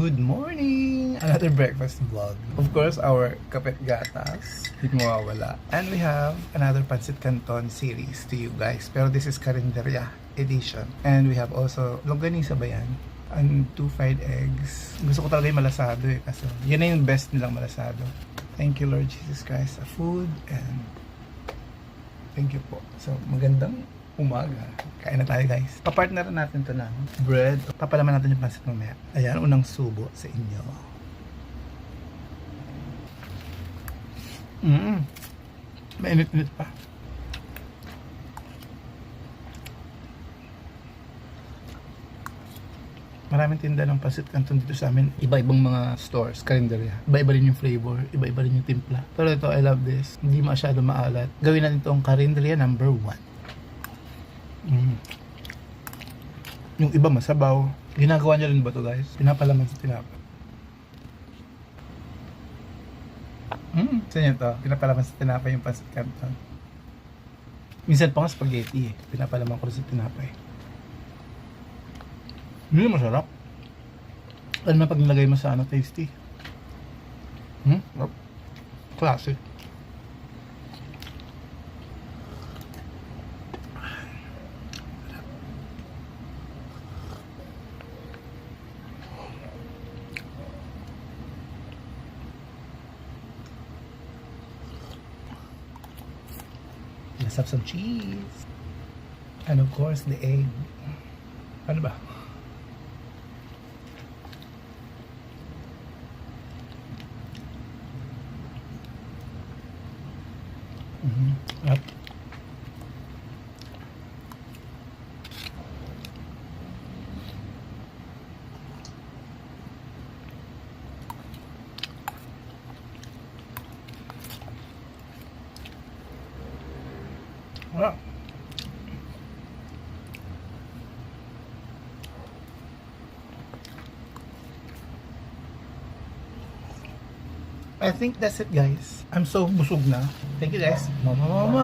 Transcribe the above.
Good morning! Another breakfast vlog. Of course, our kapet gatas. Hindi mawawala. And we have another Pancit Canton series to you guys. Pero this is Carinderia edition. And we have also longganisa ba yan? And 2 fried eggs. Gusto ko talaga yung malasado eh. Kasi yan na yung best nilang malasado. Thank you Lord Jesus Christ sa food. And thank you po. So magandang umaga. Kain na tayo guys. Papartner natin to ng bread. Papalaman natin yung pancit mamaya. Ayan, unang subo sa inyo. Mainit-init pa. Maraming tinda ng pancit canton dito sa amin. Iba-ibang mga stores, karinderya. Iba-iba rin yung flavor, iba-iba rin yung timpla. Pero ito, I love this. Hindi masyado maalat. Gawin natin itong karinderya number 1. Yung iba masabaw. Ginagawa niya rin ba to guys? Pinapalaman sa tinapay. Saan yun to? Pinapalaman sa tinapay yung pancit canton. Minsan pa nga spaghetti eh. Pinapalaman ko rin sa tinapay. Hindi masarap. Alam mo pag nilagay mo sa ano, tasty. Classic. Let's have some cheese. And of course, the egg. Ano ba? At wow. I think that's it guys. I'm so busog na. Thank you guys. Mama.